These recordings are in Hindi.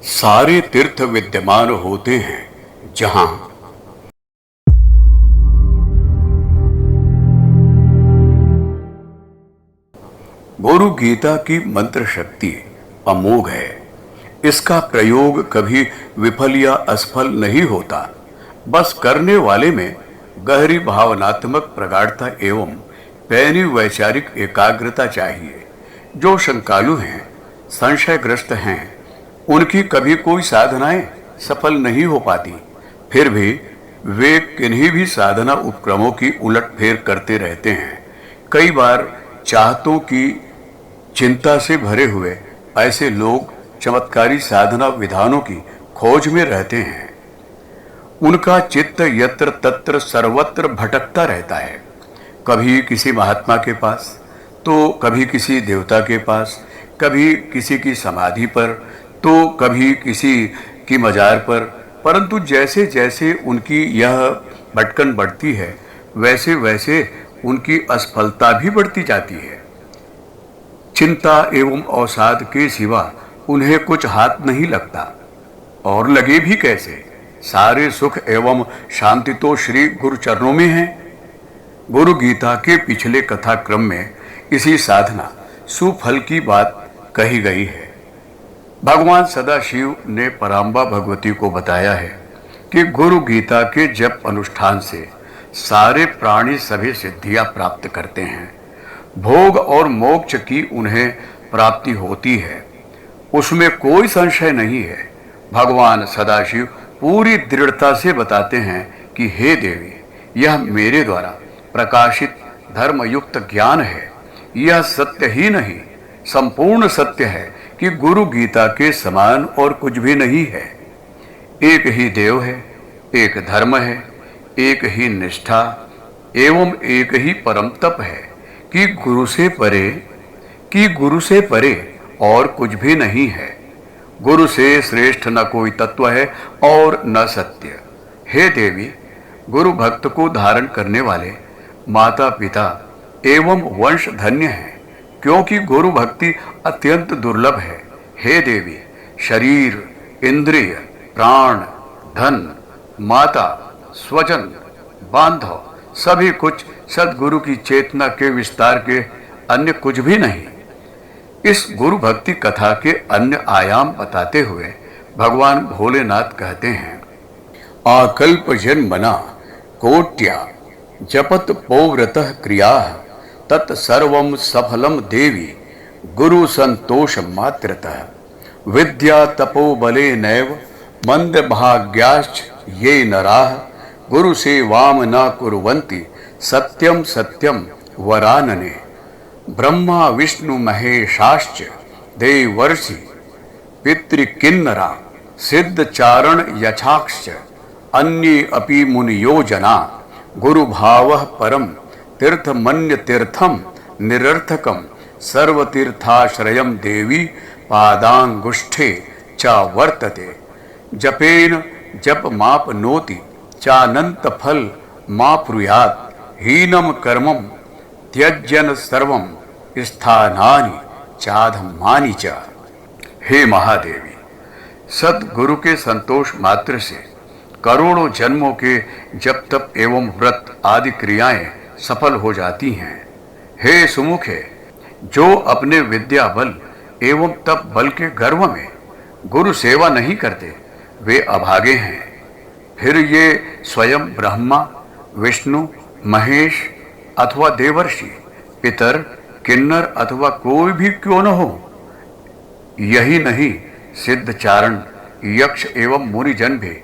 सारे तीर्थ विद्यमान होते हैं जहां गुरु गीता की मंत्र शक्ति अमोघ है। इसका प्रयोग कभी विफल या असफल नहीं होता। बस करने वाले में गहरी भावनात्मक प्रगाढ़ता एवं पैनी वैचारिक एकाग्रता चाहिए। जो शंकालु हैं, संशयग्रस्त हैं, उनकी कभी कोई साधनाएं सफल नहीं हो पाती। फिर भी वे किन्हीं भी साधना उपक्रमों की उलटफेर करते रहते हैं। कई बार चाहतों की चिंता से भरे हुए ऐसे लोग चमत्कारी साधना विधानों की खोज में रहते हैं। उनका चित्त यत्र तत्र सर्वत्र भटकता रहता है। कभी किसी महात्मा के पास, तो कभी किसी देवता के पास, कभी किसी की समाधि पर, तो कभी किसी की मजार पर। परंतु जैसे जैसे उनकी यह भटकन बढ़ती है, वैसे वैसे उनकी असफलता भी बढ़ती जाती है। चिंता एवं अवसाद के सिवा उन्हें कुछ हाथ नहीं लगता, और लगे भी कैसे। सारे सुख एवं शांति तो श्री गुरु चरणों में है। गुरु गीता के पिछले कथा क्रम में इसी साधना सुफल की बात कही गई है। भगवान सदाशिव ने पराम्बा भगवती को बताया है कि गुरु गीता के जप अनुष्ठान से सारे प्राणी सभी सिद्धियां प्राप्त करते हैं। भोग और मोक्ष की उन्हें प्राप्ति होती है, उसमें कोई संशय नहीं है। भगवान सदाशिव पूरी दृढ़ता से बताते हैं कि हे देवी, यह मेरे द्वारा प्रकाशित धर्मयुक्त ज्ञान है। यह सत्य ही नहीं, संपूर्ण सत्य है कि गुरु गीता के समान और कुछ भी नहीं है। एक ही देव है, एक धर्म है, एक ही निष्ठा एवं एक ही परम तप है कि गुरु से परे और कुछ भी नहीं है। गुरु से श्रेष्ठ न कोई तत्व है और न सत्य। हे देवी, गुरु भक्त को धारण करने वाले माता पिता एवं वंश धन्य है, क्योंकि गुरु भक्ति अत्यंत दुर्लभ है। हे देवी, शरीर, इंद्रिय, प्राण, धन, माता, स्वजन, बांधव सभी कुछ सदगुरु की चेतना के विस्तार के अन्य कुछ भी नहीं। इस गुरु भक्ति कथा के अन्य आयाम बताते हुए भगवान भोलेनाथ कहते हैं, आकल्प जन्मना कोट्या जपत पौव्रतः क्रिया तत्सर्वं सफलम देवी गुरु संतोष मात्रतः विद्या तपो बले नैव मंद भाग्याश्च ये नराः गुरु सेवाम न कुर्वन्ति सत्यम सत्यम वरानने ब्रह्मा विष्णु महेशाश्च देवर्षि पितृकिन्नरा सिद्ध चारण यक्षाश्च अन्ये अपि मुनियो जना गुरु भावः परम तीर्थमन्य तीर्थम निरर्थकम सर्वतीर्थाश्रयम देवी पादांगुष्ठे च वर्तते जपेन जप मापनोति चानंत फल माप्रुयात् हीनम कर्मम त्यज्यन सर्वम स्थानानि चाधमानि च। हे महादेवी, सदगुरु के संतोष मात्र से करोड़ों जन्मों के जप तप एवं व्रत आदि क्रियाएं सफल हो जाती हैं। हे सुमुखे, जो अपने विद्या बल एवं तप बल के गर्व में गुरु सेवा नहीं करते, वे अभागे हैं। फिर ये स्वयं ब्रह्मा, विष्णु, महेश अथवा देवर्षि, पितर, किन्नर अथवा कोई भी क्यों न हो, यही नहीं सिद्ध चारण, यक्ष एवं मुनिजन भी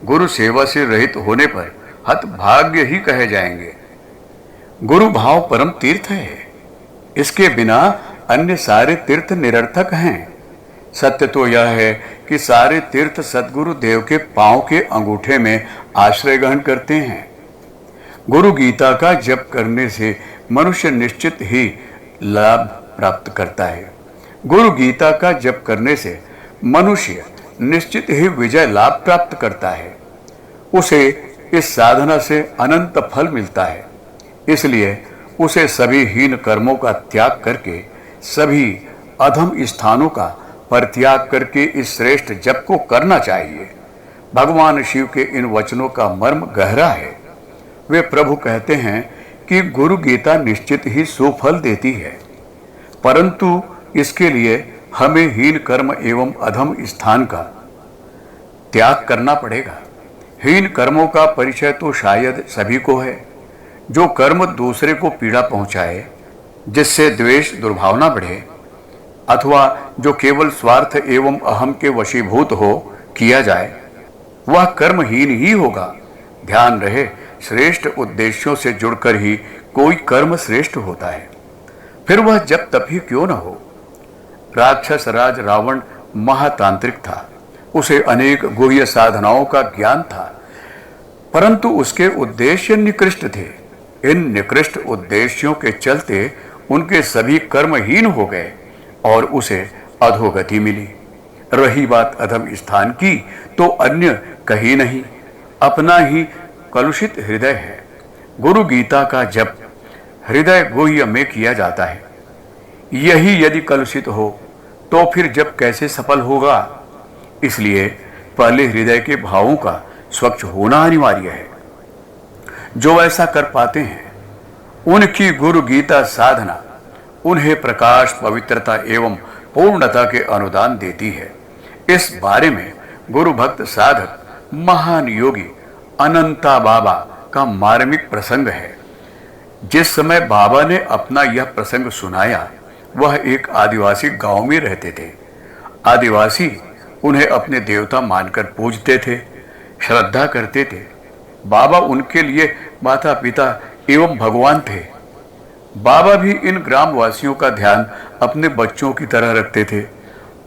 गुरु सेवा से रहित होने पर हतभाग्य ही कहे जाएंगे। गुरु भाव परम तीर्थ है, इसके बिना अन्य सारे तीर्थ निरर्थक हैं। सत्य तो यह है कि सारे तीर्थ सद्गुरु देव के पांव के अंगूठे में आश्रय ग्रहण करते हैं। गुरु गीता का जप करने से मनुष्य निश्चित ही लाभ प्राप्त करता है। गुरु गीता का जप करने से मनुष्य निश्चित ही विजय लाभ प्राप्त करता है। उसे इस साधना से अनंत फल मिलता है। इसलिए उसे सभी हीन कर्मों का त्याग करके सभी अधम स्थानों का परित्याग करके इस श्रेष्ठ जप को करना चाहिए। भगवान शिव के इन वचनों का मर्म गहरा है। वे प्रभु कहते हैं कि गुरु गीता निश्चित ही सुफल देती है, परंतु इसके लिए हमें हीन कर्म एवं अधम स्थान का त्याग करना पड़ेगा। हीन कर्मों का परिचय तो शायद सभी को है। जो कर्म दूसरे को पीड़ा पहुंचाए, जिससे द्वेष दुर्भावना बढ़े, अथवा जो केवल स्वार्थ एवं अहम के वशीभूत हो किया जाए, वह कर्महीन ही होगा। ध्यान रहे, श्रेष्ठ उद्देश्यों से जुड़कर ही कोई कर्म श्रेष्ठ होता है, फिर वह जब तब ही क्यों न हो। राक्षस राज रावण महातांत्रिक था, उसे अनेक गुह्य साधनाओं का ज्ञान था, परंतु उसके उद्देश्य निकृष्ट थे। इन निकृष्ट उद्देश्यों के चलते उनके सभी कर्महीन हो गए और उसे अधोगति मिली। रही बात अधम स्थान की, तो अन्य कहीं नहीं, अपना ही कलुषित हृदय है। गुरु गीता का जप हृदय गुह्य में किया जाता है। यही यदि कलुषित हो तो फिर जप कैसे सफल होगा। इसलिए पहले हृदय के भावों का स्वच्छ होना अनिवार्य है। जो ऐसा कर पाते हैं, उनकी गुरु गीता साधना उन्हें प्रकाश, पवित्रता एवं पूर्णता के अनुदान देती है। इस बारे में गुरु भक्त साधक महान योगी अनंता बाबा का मार्मिक प्रसंग है। जिस समय बाबा ने अपना यह प्रसंग सुनाया, वह एक आदिवासी गांव में रहते थे। आदिवासी उन्हें अपने देवता मानकर पूजते थे, श्रद्धा करते थे। बाबा उनके लिए माता पिता एवं भगवान थे। बाबा भी इन ग्रामवासियों का ध्यान अपने बच्चों की तरह रखते थे।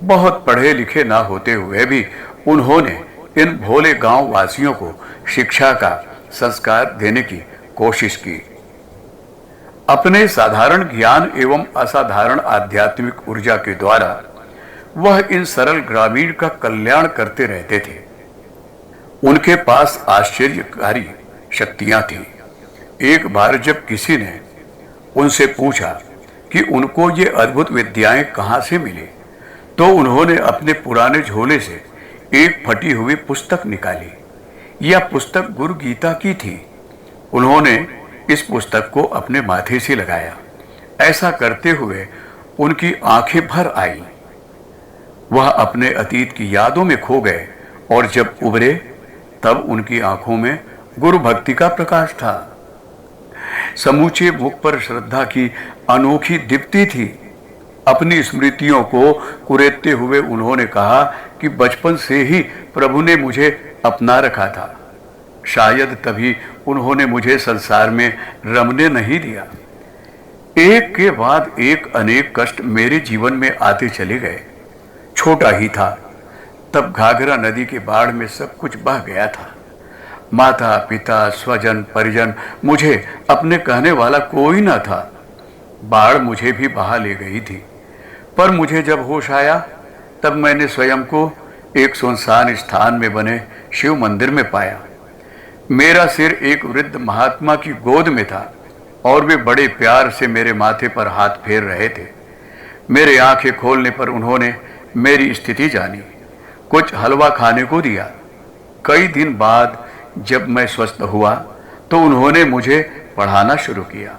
बहुत पढ़े लिखे ना होते हुए भी उन्होंने इन भोले गांव वासियों को शिक्षा का संस्कार देने की कोशिश की। अपने साधारण ज्ञान एवं असाधारण आध्यात्मिक ऊर्जा के द्वारा वह इन सरल ग्रामीण का कल्याण करते रहते थे। उनके पास आश्चर्यकारी शक्तियां थीं। एक बार जब किसी ने उनसे पूछा कि उनको ये अद्भुत विद्याएं कहां से मिली, तो उन्होंने अपने पुराने झोले से एक फटी हुई पुस्तक निकाली। यह पुस्तक गुरु गीता की थी। उन्होंने इस पुस्तक को अपने माथे से लगाया। ऐसा करते हुए उनकी आंखें भर आई। वह अपने अतीत की यादों में खो गए और जब उभरे तब उनकी आंखों में गुरु भक्ति का प्रकाश था। समूचे मुख पर श्रद्धा की अनोखी दीप्ति थी। अपनी स्मृतियों को कुरेदते हुए उन्होंने कहा कि बचपन से ही प्रभु ने मुझे अपना रखा था। शायद तभी उन्होंने मुझे संसार में रमने नहीं दिया। एक के बाद एक अनेक कष्ट मेरे जीवन में आते चले गए। छोटा ही था तब घाघरा नदी के बाढ़ में सब कुछ बह गया था। माता पिता, स्वजन परिजन, मुझे अपने कहने वाला कोई न था। बाढ़ मुझे भी बहा ले गई थी, पर मुझे जब होश आया तब मैंने स्वयं को एक सुनसान स्थान में बने शिव मंदिर में पाया। मेरा सिर एक वृद्ध महात्मा की गोद में था और वे बड़े प्यार से मेरे माथे पर हाथ फेर रहे थे। मेरे आंखें खोलने पर उन्होंने मेरी स्थिति जानी, कुछ हलवा खाने को दिया। कई दिन बाद जब मैं स्वस्थ हुआ तो उन्होंने मुझे पढ़ाना शुरू किया।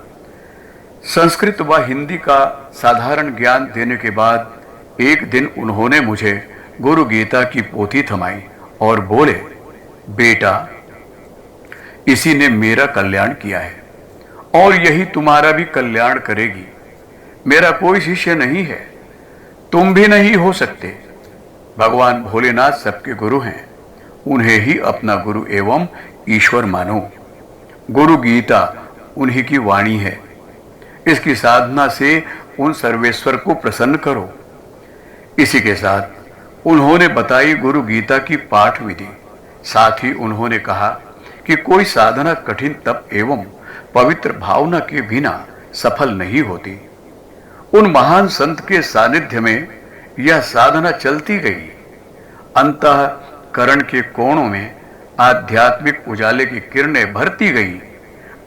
संस्कृत व हिंदी का साधारण ज्ञान देने के बाद एक दिन उन्होंने मुझे गुरु गीता की पोथी थमाई और बोले, बेटा, इसी ने मेरा कल्याण किया है और यही तुम्हारा भी कल्याण करेगी। मेरा कोई शिष्य नहीं है, तुम भी नहीं हो सकते। भगवान भोलेनाथ सबके गुरु हैं, उन्हें ही अपना गुरु एवं ईश्वर मानो। गुरु गीता उन्हीं की वाणी है। इसकी साधना से उन सर्वेश्वर को प्रसन्न करो। इसी के साथ उन्होंने बताई गुरु गीता की पाठ विधि। साथ ही उन्होंने कहा कि कोई साधना कठिन तप एवं पवित्र भावना के बिना सफल नहीं होती। उन महान संत के सानिध्य में यह साधना चलती गई। अंतःकरण के कोणों में आध्यात्मिक उजाले की किरणें भरती गई।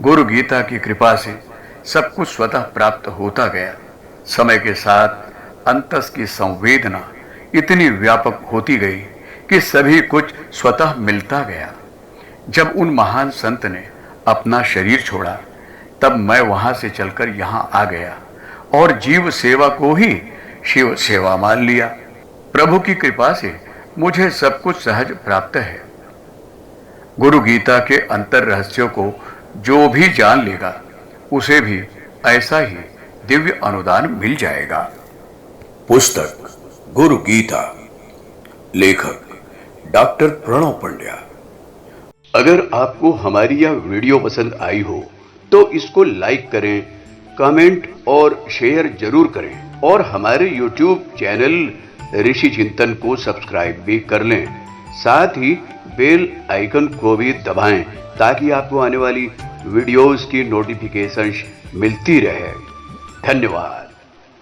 गुरु गीता की कृपा से सब कुछ स्वतः प्राप्त होता गया। समय के साथ अंतस की संवेदना इतनी व्यापक होती गई कि सभी कुछ स्वतः मिलता गया। जब उन महान संत ने अपना शरीर छोड़ा तब मैं वहां से चलकर यहां आ गया और जीव सेवा को ही शिव सेवा मान लिया। प्रभु की कृपा से मुझे सब कुछ सहज प्राप्त है। गुरु गीता के अंतर रहस्यों को जो भी जान लेगा उसे भी ऐसा ही दिव्य अनुदान मिल जाएगा। पुस्तक गुरु गीता, लेखक डॉक्टर प्रणव पंड्या। अगर आपको हमारी यह वीडियो पसंद आई हो तो इसको लाइक करें, कमेंट और शेयर जरूर करें और हमारे YouTube चैनल ऋषि चिंतन को सब्सक्राइब भी कर लें। साथ ही बेल आइकन को भी दबाएं ताकि आपको आने वाली वीडियोस की नोटिफिकेशंस मिलती रहे। धन्यवाद।